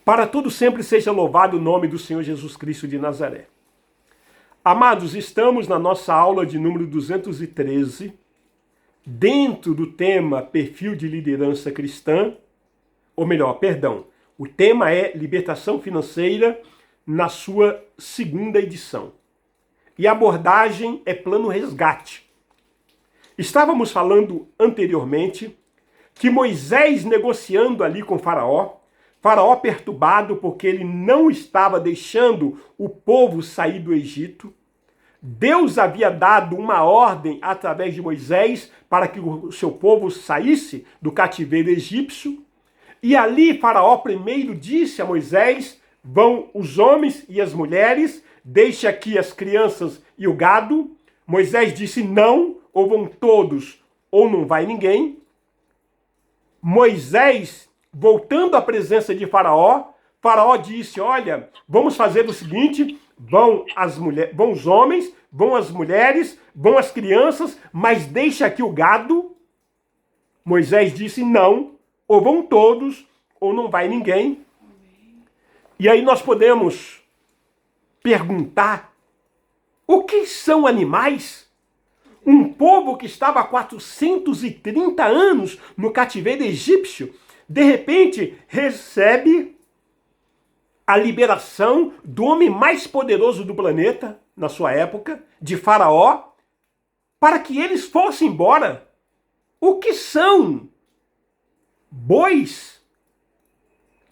Para todo sempre seja louvado o nome do Senhor Jesus Cristo de Nazaré. Amados, estamos na nossa aula de número 213, dentro do tema perfil de liderança cristã, ou melhor, perdão, o tema é libertação financeira na sua segunda edição. E a abordagem é plano resgate. Estávamos falando anteriormente que Moisés negociando ali com Faraó perturbado porque ele não estava deixando o povo sair do Egito. Deus havia dado uma ordem através de Moisés para que o seu povo saísse do cativeiro egípcio. E ali Faraó primeiro disse a Moisés: vão os homens e as mulheres, deixe aqui as crianças e o gado. Moisés disse não, ou vão todos ou não vai ninguém. Moisés, voltando à presença de Faraó, Faraó disse: olha, vamos fazer o seguinte, vão os homens, vão as mulheres, vão as crianças, mas deixa aqui o gado. Moisés disse não, ou vão todos, ou não vai ninguém. E aí nós podemos perguntar, o que são animais? Um povo que estava há 430 anos no cativeiro egípcio, de repente recebe a liberação do homem mais poderoso do planeta, na sua época, de Faraó, para que eles fossem embora. O que são? Bois,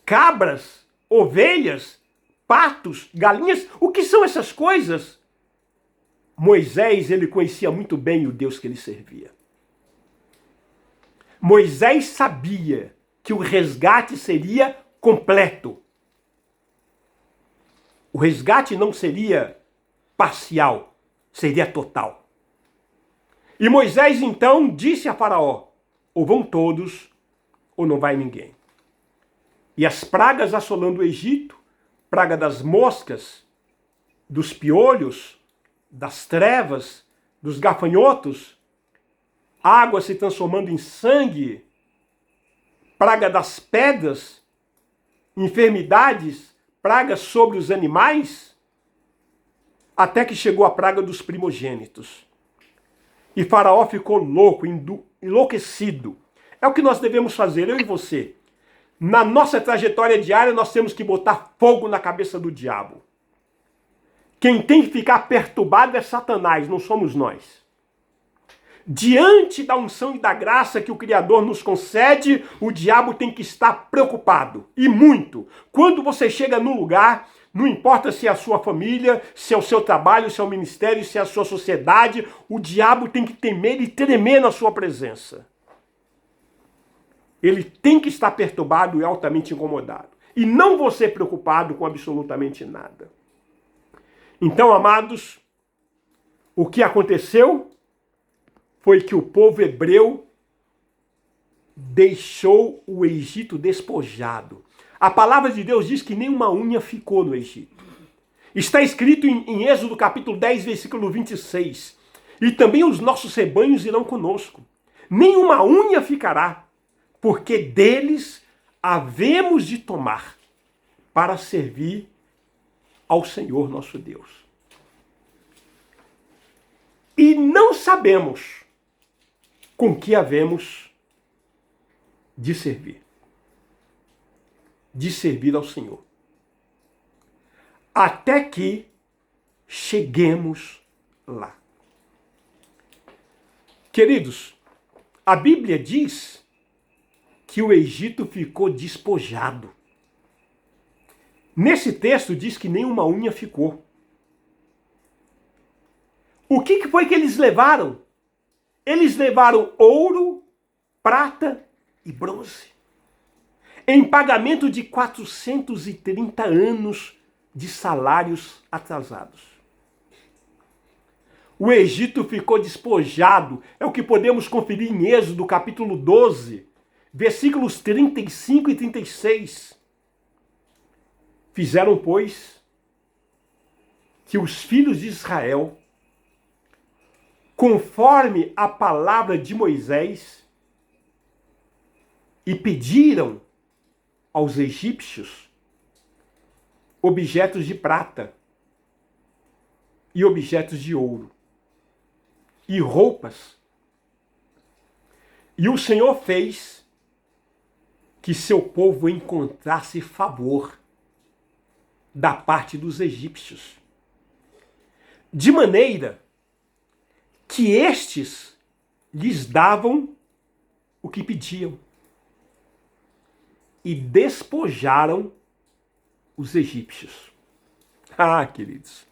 cabras, ovelhas, patos, galinhas? O que são essas coisas? Moisés, ele conhecia muito bem o Deus que ele servia. Moisés sabia que o resgate seria completo. O resgate não seria parcial, seria total. E Moisés então disse a Faraó: ou vão todos, ou não vai ninguém. E as pragas assolando o Egito, praga das moscas, dos piolhos, das trevas, dos gafanhotos, água se transformando em sangue, praga das pedras, enfermidades, pragas sobre os animais, até que chegou a praga dos primogênitos. E Faraó ficou louco, enlouquecido. É o que nós devemos fazer, eu e você. Na nossa trajetória diária, nós temos que botar fogo na cabeça do diabo. Quem tem que ficar perturbado é Satanás, não somos nós. Diante da unção e da graça que o Criador nos concede, o diabo tem que estar preocupado, e muito. Quando você chega num lugar, não importa se é a sua família, se é o seu trabalho, se é o ministério, se é a sua sociedade, o diabo tem que temer e tremer na sua presença. Ele tem que estar perturbado e altamente incomodado. E não você preocupado com absolutamente nada. Então, amados, o que aconteceu foi que o povo hebreu deixou o Egito despojado. A palavra de Deus diz que nem uma unha ficou no Egito. Está escrito em Êxodo capítulo 10, versículo 26. E também os nossos rebanhos irão conosco. Nenhuma unha ficará, porque deles havemos de tomar para servir ao Senhor nosso Deus. E não sabemos com que havemos de servir ao Senhor, até que cheguemos lá. Queridos, a Bíblia diz que o Egito ficou despojado. Nesse texto diz que nenhuma unha ficou. O que foi que eles levaram? Eles levaram ouro, prata e bronze, em pagamento de 430 anos de salários atrasados. O Egito ficou despojado, é o que podemos conferir em Êxodo capítulo 12, versículos 35 e 36. Fizeram, pois, que os filhos de Israel, conforme a palavra de Moisés, e pediram aos egípcios objetos de prata e objetos de ouro e roupas. E o Senhor fez que seu povo encontrasse favor da parte dos egípcios, de maneira que estes lhes davam o que pediam e despojaram os egípcios. Ah, queridos,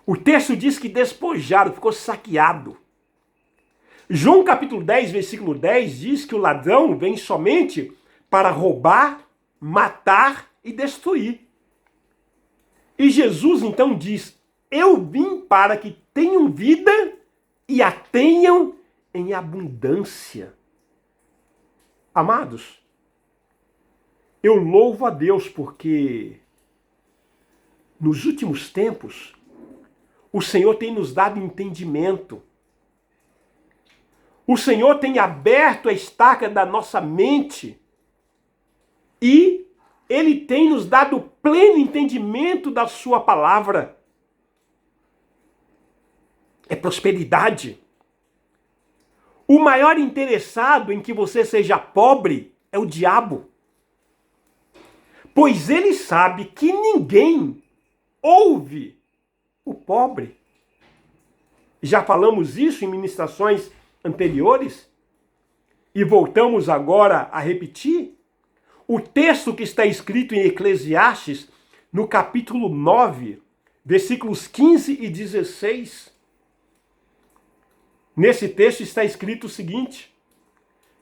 o texto diz que despojaram, ficou saqueado. João capítulo 10, versículo 10 diz que o ladrão vem somente para roubar, matar e destruir. E Jesus então diz: eu vim para que tenham vida e a tenham em abundância. Amados, eu louvo a Deus porque nos últimos tempos o Senhor tem nos dado entendimento. O Senhor tem aberto a estaca da nossa mente e Ele tem nos dado pleno entendimento da sua palavra. É prosperidade. O maior interessado em que você seja pobre é o diabo. Pois ele sabe que ninguém ouve o pobre. Já falamos isso em ministrações anteriores e voltamos agora a repetir. O texto que está escrito em Eclesiastes, no capítulo 9, versículos 15 e 16. Nesse texto está escrito o seguinte: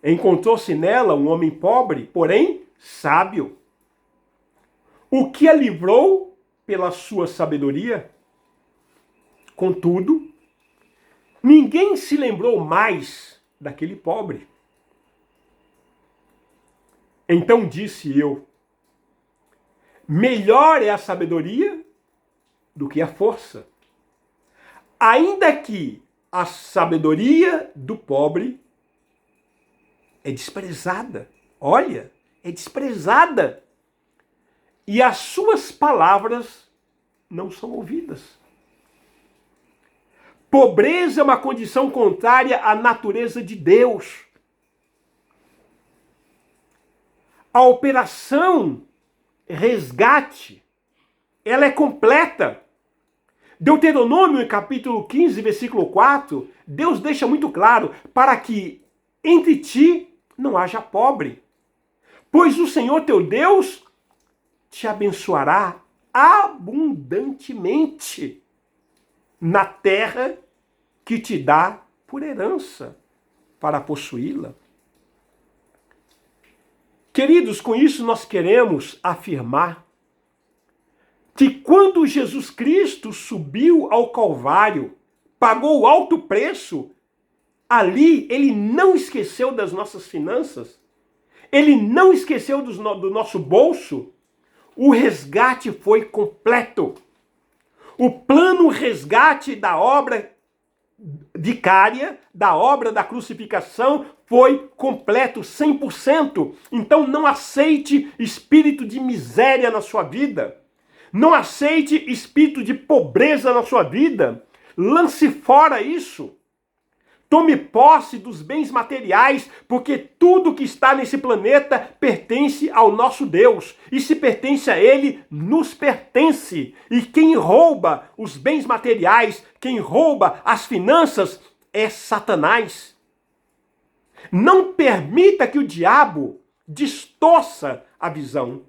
encontrou-se nela um homem pobre, porém sábio, o que a livrou pela sua sabedoria. Contudo, ninguém se lembrou mais daquele pobre. Então disse eu: melhor é a sabedoria do que a força, ainda que a sabedoria do pobre é desprezada. Olha, é desprezada. E as suas palavras não são ouvidas. Pobreza é uma condição contrária à natureza de Deus. A operação resgate, ela é completa. Deuteronômio, capítulo 15, versículo 4, Deus deixa muito claro: para que entre ti não haja pobre, pois o Senhor teu Deus te abençoará abundantemente na terra que te dá por herança para possuí-la. Queridos, com isso nós queremos afirmar que quando Jesus Cristo subiu ao Calvário, pagou alto preço, ali ele não esqueceu das nossas finanças, ele não esqueceu do nosso bolso. O resgate foi completo. O plano resgate da obra vicária, da obra da crucificação, foi completo, 100%. Então não aceite espírito de miséria na sua vida. Não aceite espírito de pobreza na sua vida. Lance fora isso. Tome posse dos bens materiais, porque tudo que está nesse planeta pertence ao nosso Deus. E se pertence a Ele, nos pertence. E quem rouba os bens materiais, quem rouba as finanças, é Satanás. Não permita que o diabo distorça a visão.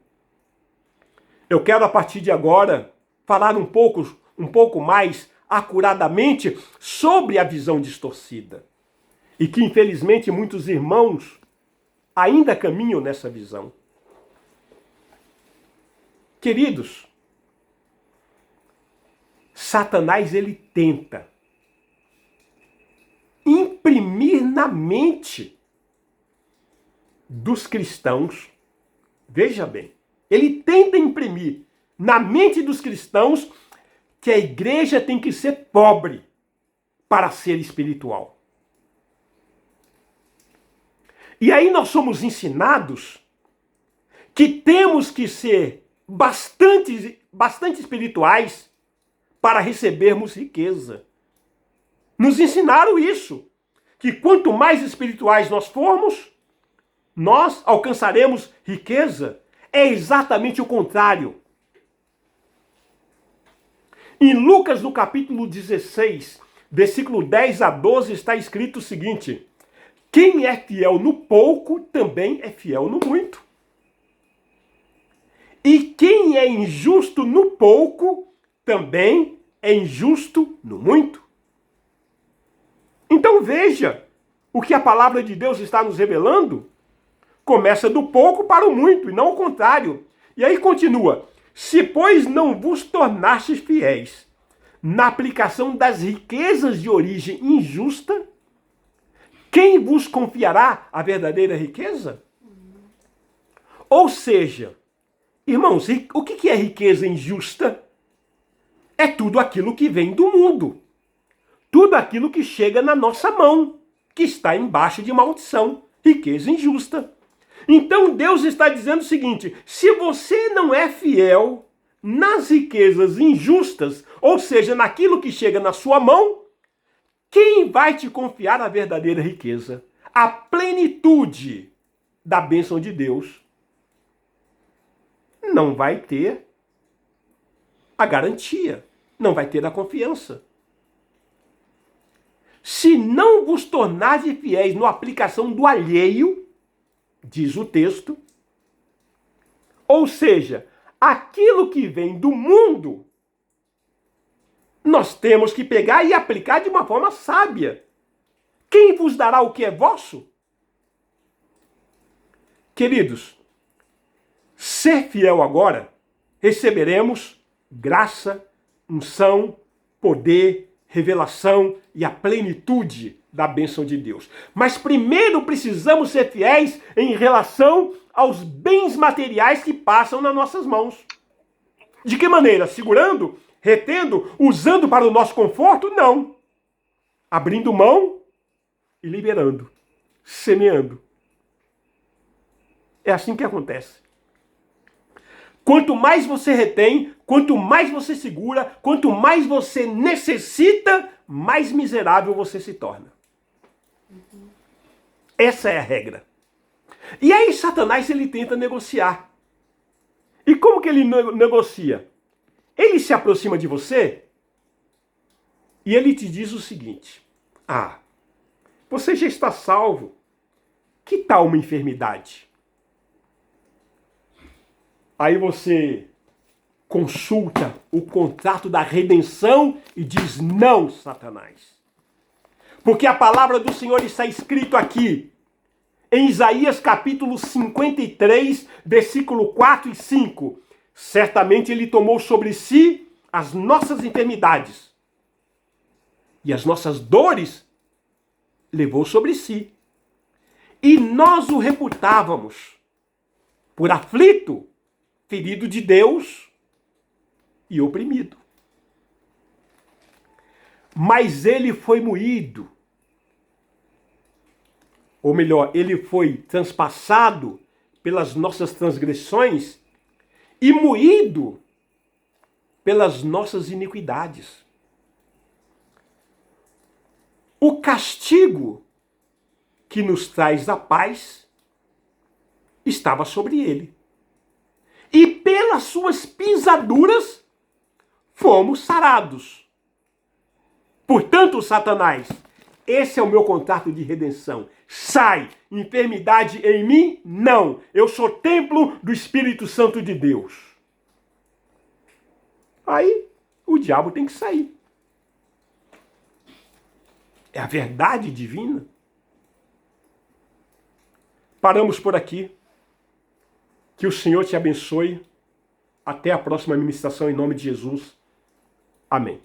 Eu quero, a partir de agora, falar um pouco mais acuradamente sobre a visão distorcida. E que, infelizmente, muitos irmãos ainda caminham nessa visão. Queridos, Satanás, ele tenta imprimir na mente dos cristãos, veja bem, ele tenta imprimir na mente dos cristãos que a igreja tem que ser pobre para ser espiritual. E aí nós somos ensinados que temos que ser bastante bastante espirituais para recebermos riqueza. Nos ensinaram isso, que quanto mais espirituais nós formos, nós alcançaremos riqueza. É exatamente o contrário. Em Lucas, no capítulo 16, versículo 10 a 12, está escrito o seguinte: quem é fiel no pouco, também é fiel no muito. E quem é injusto no pouco, também é injusto no muito. Então veja o que a palavra de Deus está nos revelando. Começa do pouco para o muito, e não o contrário. E aí continua: se, pois, não vos tornastes fiéis na aplicação das riquezas de origem injusta, quem vos confiará a verdadeira riqueza? Ou seja, irmãos, o que é riqueza injusta? É tudo aquilo que vem do mundo. Tudo aquilo que chega na nossa mão, que está embaixo de maldição. Riqueza injusta. Então Deus está dizendo o seguinte: se você não é fiel nas riquezas injustas, ou seja, naquilo que chega na sua mão, quem vai te confiar a verdadeira riqueza? A plenitude da bênção de Deus não vai ter a garantia, não vai ter a confiança. Se não vos tornardes fiéis na aplicação do alheio, diz o texto, ou seja, aquilo que vem do mundo, nós temos que pegar e aplicar de uma forma sábia. Quem vos dará o que é vosso? Queridos, ser fiel agora, receberemos graça, unção, poder, revelação e a plenitude da bênção de Deus. Mas primeiro precisamos ser fiéis em relação aos bens materiais que passam nas nossas mãos. De que maneira? Segurando, retendo, usando para o nosso conforto? Não. Abrindo mão e liberando, semeando. É assim que acontece. Quanto mais você retém, quanto mais você segura, quanto mais você necessita, mais miserável você se torna. Essa é a regra. E aí Satanás, ele tenta negociar. E como que ele negocia? Ele se aproxima de você e ele te diz o seguinte: ah, você já está salvo. Que tal uma enfermidade? Aí você consulta o contrato da redenção e diz: não, Satanás. Porque a palavra do Senhor está escrito aqui, em Isaías capítulo 53, versículo 4 e 5. Certamente ele tomou sobre si as nossas enfermidades e as nossas dores levou sobre si. E nós o reputávamos por aflito, ferido de Deus e oprimido. Mas ele foi moído, ou melhor, ele foi transpassado pelas nossas transgressões e moído pelas nossas iniquidades. O castigo que nos traz a paz estava sobre ele. E pelas suas pisaduras fomos sarados. Portanto, Satanás, esse é o meu contrato de redenção. Sai! Enfermidade em mim? Não! Eu sou templo do Espírito Santo de Deus. Aí o diabo tem que sair. É a verdade divina. Paramos por aqui. Que o Senhor te abençoe. Até a próxima ministração em nome de Jesus. Amém.